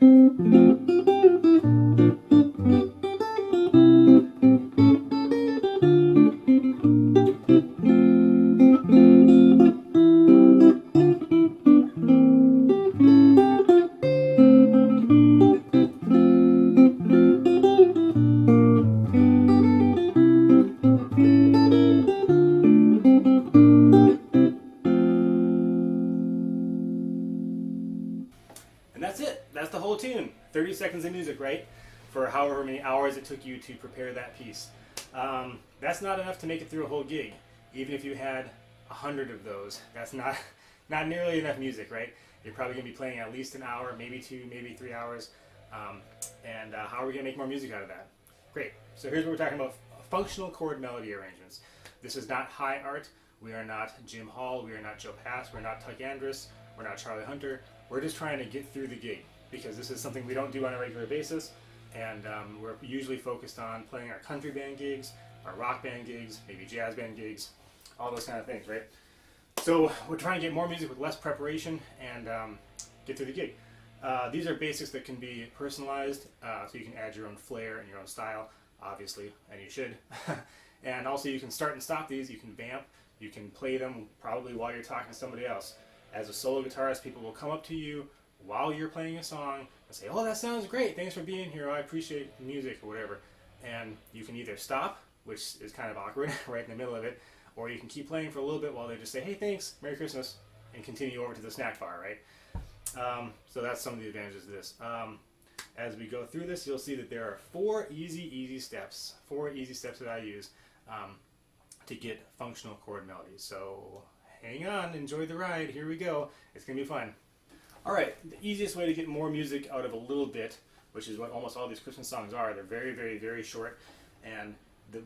And that's it. That's the whole tune. 30 seconds of music, right? For however many hours it took you to prepare that piece. That's not enough to make it through a whole gig. Even if you had 100 of those, that's not nearly enough music, right? You're probably going to be playing at least an hour, maybe 2, maybe 3 hours. How are we going to make more music out of that? Great. So here's what we're talking about. Functional chord melody arrangements. This is not high art. We are not Jim Hall. We are not Joe Pass. We're not Tuck Andrus. We're not Charlie Hunter. We're just trying to get through the gig because this is something we don't do on a regular basis, and we're usually focused on playing our country band gigs, our rock band gigs, maybe jazz band gigs, all those kind of things, right? So we're trying to get more music with less preparation and get through the gig. These are basics that can be personalized, so you can add your own flair and your own style, obviously, and you should. And also you can start and stop these, you can vamp, you can play them probably while you're talking to somebody else. As a solo guitarist, people will come up to you while you're playing a song and say, "Oh, that sounds great, thanks for being here, I appreciate the music," or whatever. And you can either stop, which is kind of awkward, right in the middle of it, or you can keep playing for a little bit while they just say, "Hey, thanks, Merry Christmas," and continue over to the snack bar, right? So that's some of the advantages of this. As we go through this, you'll see that there are 4 easy steps. 4 easy steps that I use to get functional chord melodies. So hang on, enjoy the ride, here we go. It's going to be fun. Alright, the easiest way to get more music out of a little bit, which is what almost all these Christmas songs are, they're very short, and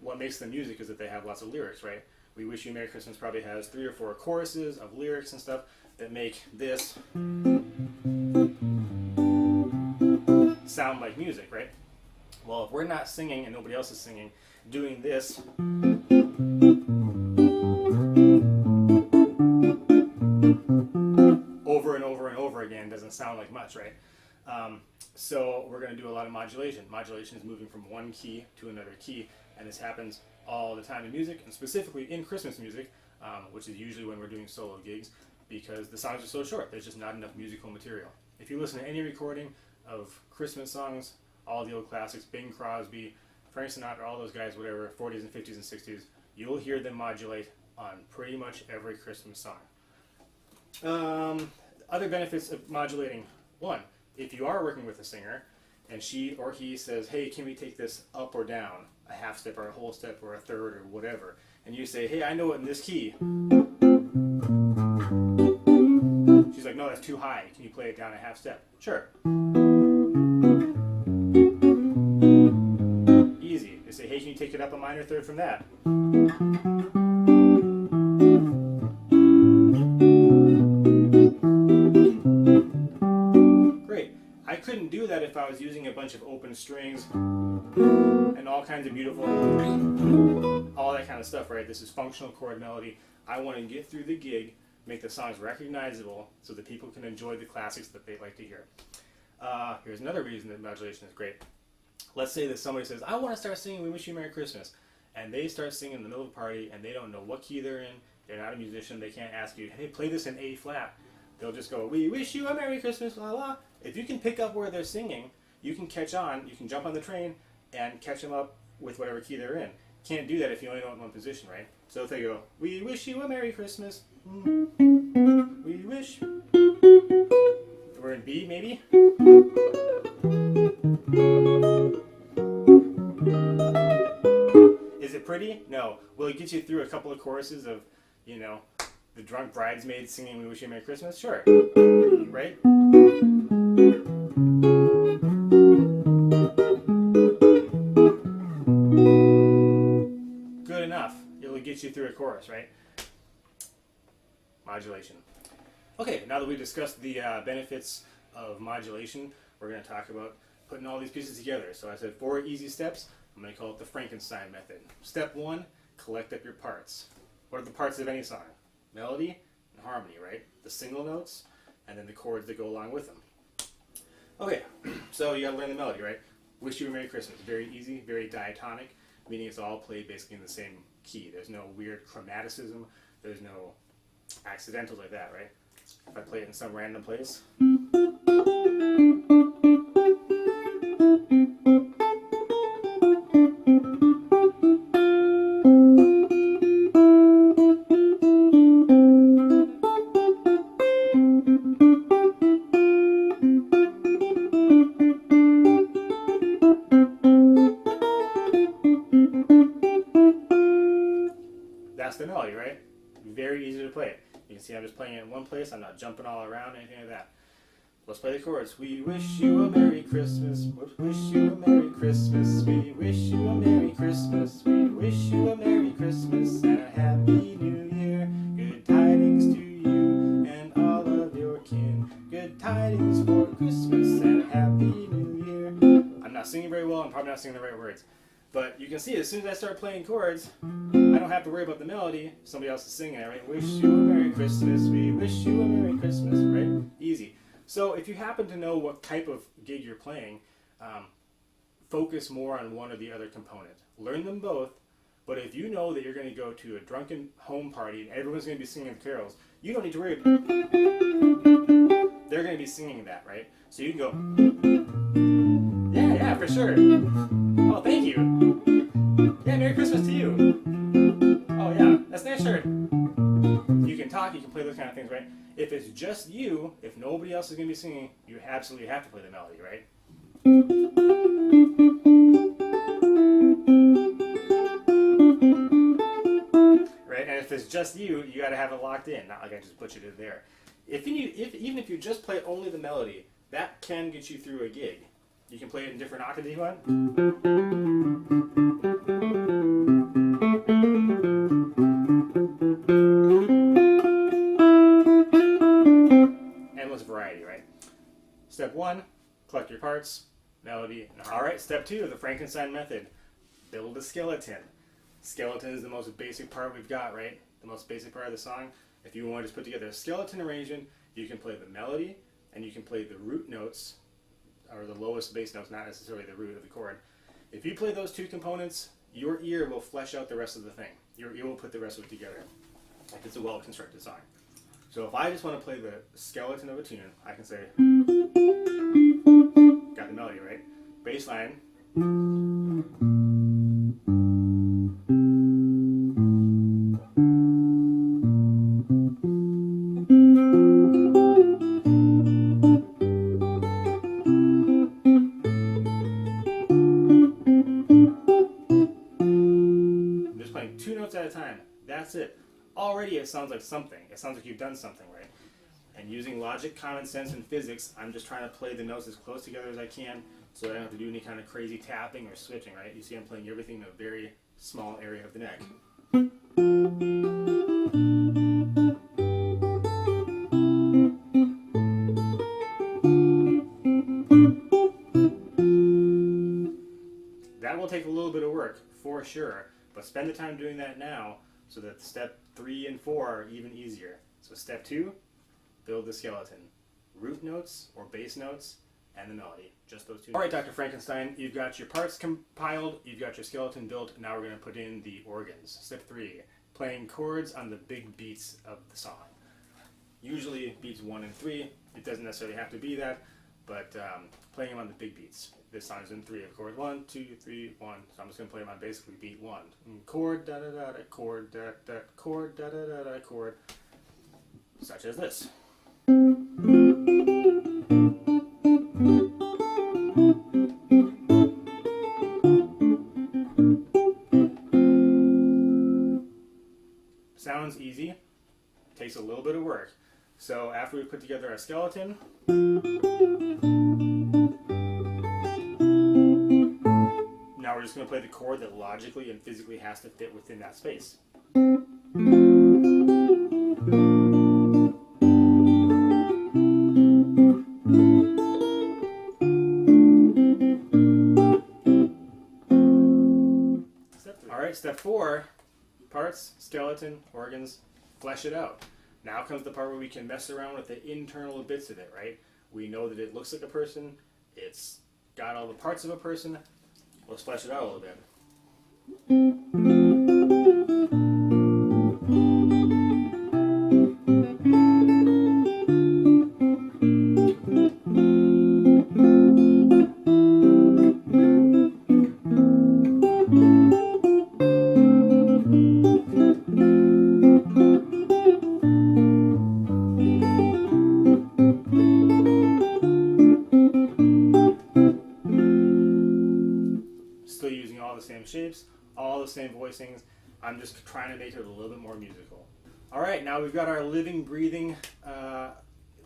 what makes them music is that they have lots of lyrics, right? We Wish You a Merry Christmas probably has 3 or 4 choruses of lyrics and stuff that make this sound like music, right? Well, if we're not singing and nobody else is singing, doing this over and over and over again doesn't sound like much, right? So we're going to do a lot of modulation. Modulation is moving from one key to another key, and this happens all the time in music, and specifically in Christmas music, which is usually when we're doing solo gigs, because the songs are so short. There's just not enough musical material. If you listen to any recording of Christmas songs, all the old classics, Bing Crosby, Frank Sinatra, all those guys, whatever, 40s and 50s and 60s, you'll hear them modulate on pretty much every Christmas song. Other benefits of modulating. 1, if you are working with a singer and she or he says, "Hey, can we take this up or down, a half step or a whole step or a third or whatever," and you say, "Hey, I know it in this key." She's like, "No, that's too high. Can you play it down a half step?" Sure. Easy. They say, "Hey, can you take it up a minor third from that?" I couldn't do that if I was using a bunch of open strings and all kinds of beautiful, all that kind of stuff, right? This is functional chord melody. I want to get through the gig, make the songs recognizable so that people can enjoy the classics that they like to hear. Here's another reason that modulation is great. Let's say that somebody says, "I want to start singing We Wish You a Merry Christmas," and they start singing in the middle of a party and they don't know what key they're in, they're not a musician, they can't ask you, "Hey, play this in A flat." They'll just go, "We wish you a Merry Christmas, la la." If you can pick up where they're singing, you can catch on, you can jump on the train and catch them up with whatever key they're in. Can't do that if you only know in one position, right? So if they go, "We wish you a Merry Christmas, we wish," we're in B maybe. Is it pretty? No. Will it get you through a couple of choruses of, you know, the drunk bridesmaids singing "We Wish You a Merry Christmas"? Sure. Right? Good enough. It'll get you through a chorus, right? Modulation. Okay, now that we've discussed the benefits of modulation, we're going to talk about putting all these pieces together. So I said 4 easy steps. I'm going to call it the Frankenstein method. Step 1, collect up your parts. What are the parts of any song? Melody and harmony, right? The single notes and then the chords that go along with them. Okay, so you gotta learn the melody, right? Wish You a Merry Christmas. Very easy, very diatonic, meaning it's all played basically in the same key. There's no weird chromaticism. There's no accidentals like that, right? If I play it in some random place. That's the melody, right? Very easy to play. You can see I'm just playing it in one place. I'm not jumping all around, anything like that. Let's play the chords. We wish you a Merry Christmas. We wish you a Merry Christmas. We wish you a Merry Christmas. We wish you a Merry Christmas and a Happy New Year. Good tidings to you and all of your kin. Good tidings for Christmas and a Happy New Year. I'm not singing very well. I'm probably not singing the right words. But you can see as soon as I start playing chords, I don't have to worry about the melody. Somebody else is singing it, right? Wish you a Merry Christmas. We wish you a Merry Christmas, right? Easy. So if you happen to know what type of gig you're playing, focus more on one or the other component. Learn them both, but if you know that you're going to go to a drunken home party and everyone's going to be singing carols, you don't need to worry about it. They're going to be singing that, right? So you can go, yeah, for sure. Oh, thank you. Yeah, Merry Christmas to you. Oh, yeah, that's nice shirt. You can talk, you can play those kind of things, right? If it's just you, if nobody else is going to be singing, you absolutely have to play the melody, right? Right, and if it's just you, you got to have it locked in, not like I just butchered it there. Even if you just play only the melody, that can get you through a gig. You can play it in different octaves if you want. Endless variety, right? Step 1, collect your parts, melody. Alright, step 2, the Frankenstein method. Build a skeleton. Skeleton is the most basic part we've got, right? The most basic part of the song. If you want to just put together a skeleton arrangement, you can play the melody and you can play the root notes, or the lowest bass notes, not necessarily the root of the chord. If you play those two components, your ear will flesh out the rest of the thing. Your ear will put the rest of it together. If it's a well-constructed song. So if I just want to play the skeleton of a tune, I can say, got the melody, right? Bass line. I'm just playing 2 notes at a time. That's it. Already it sounds like something. It sounds like you've done something, right? And using logic, common sense, and physics, I'm just trying to play the notes as close together as I can so I don't have to do any kind of crazy tapping or switching, right? You see I'm playing everything in a very small area of the neck. That will take a little bit of work, for sure, but spend the time doing that now so that step 3 and 4 are even easier. So step 2, build the skeleton. Root notes or bass notes and the melody. Just those 2. Alright, Dr. Frankenstein, you've got your parts compiled, you've got your skeleton built, now we're going to put in the organs. Step 3, playing chords on the big beats of the song. Usually beats 1 and 3, it doesn't necessarily have to be that, but playing them on the big beats. This song is in 3 of chord 1, 2, 3, 1. So I'm just going to play them on basically beat 1. Chord, da da da da, chord, da da, chord, da da da da, chord. Such as this. Sounds easy, takes a little bit of work. So after we put together our skeleton, now we're just going to play the chord that logically and physically has to fit within that space. Alright, step 4, parts, skeleton, organs, flesh it out. Now comes the part where we can mess around with the internal bits of it, right? We know that it looks like a person. It's got all the parts of a person. Let's flesh it out a little bit. Still using all the same shapes, all the same voicings. I'm just trying to make it a little bit more musical. All right, now we've got our living, breathing,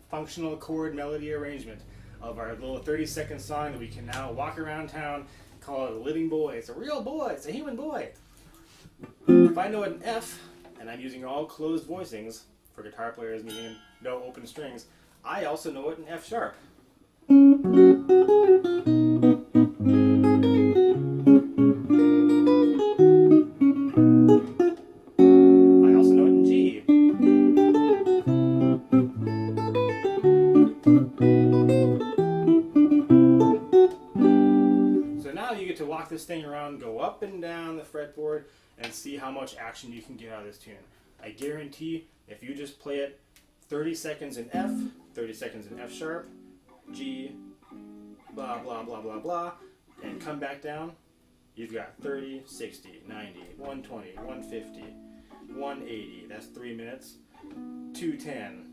functional chord melody arrangement of our little 30-second song that we can now walk around town, call it a living boy. It's a real boy. It's a human boy. If I know an F, and I'm using all closed voicings for guitar players, meaning no open strings, I also know it in F sharp. To walk this thing around, go up and down the fretboard, and see how much action you can get out of this tune. I guarantee if you just play it 30 seconds in F, 30 seconds in F sharp, G, blah, blah, blah, blah, blah, and come back down, you've got 30, 60, 90, 120, 150, 180, that's 3 minutes, 210.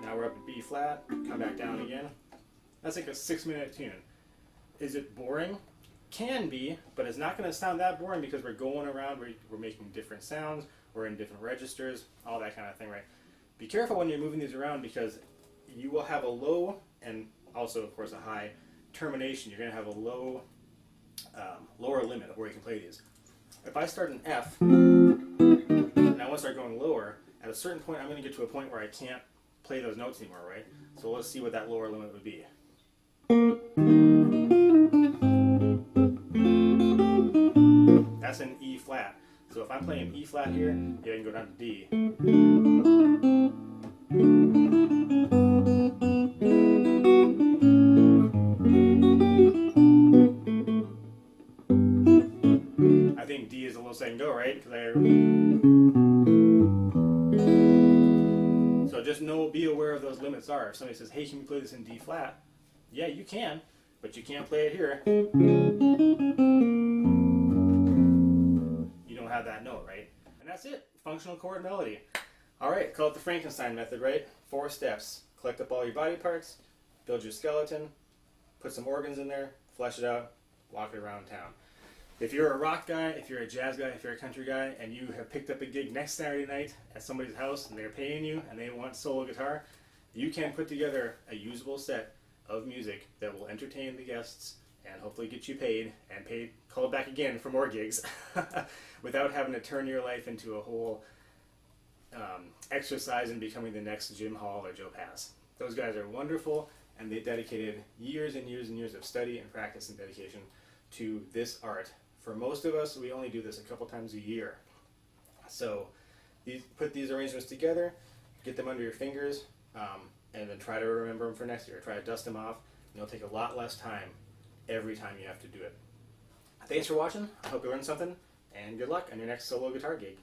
Now we're up at B flat, come back down again. That's like a 6-minute tune. Is it boring? Can be, but it's not going to sound that boring because we're going around, we're making different sounds, we're in different registers, all that kind of thing, right? Be careful when you're moving these around because you will have a low and also, of course, a high termination. You're going to have a low, lower limit of where you can play these. If I start in F and I want to start going lower, at a certain point I'm going to get to a point where I can't play those notes anymore, right? So let's see what that lower limit would be. That's an E flat. So if I'm playing E flat here, yeah, I can go down to D. I think D is the lowest I can go, right? So just be aware of those limits are. If somebody says, hey, can you play this in D flat? Yeah, you can, but you can't play it here. Have that note, right? And that's it. Functional chord melody. All right, call it the Frankenstein method, right? 4 steps. Collect up all your body parts, build your skeleton, put some organs in there, flesh it out, walk it around town. If you're a rock guy, if you're a jazz guy, if you're a country guy, and you have picked up a gig next Saturday night at somebody's house and they're paying you and they want solo guitar, you can put together a usable set of music that will entertain the guests and hopefully get you paid and call back again for more gigs without having to turn your life into a whole exercise in becoming the next Jim Hall or Joe Pass. Those guys are wonderful, and they dedicated years and years and years of study and practice and dedication to this art. For most of us, we only do this a couple times a year. So put these arrangements together, get them under your fingers, and then try to remember them for next year. Try to dust them off, and it'll take a lot less time every time you have to do it. Thanks for watching. I hope you learned something, and good luck on your next solo guitar gig.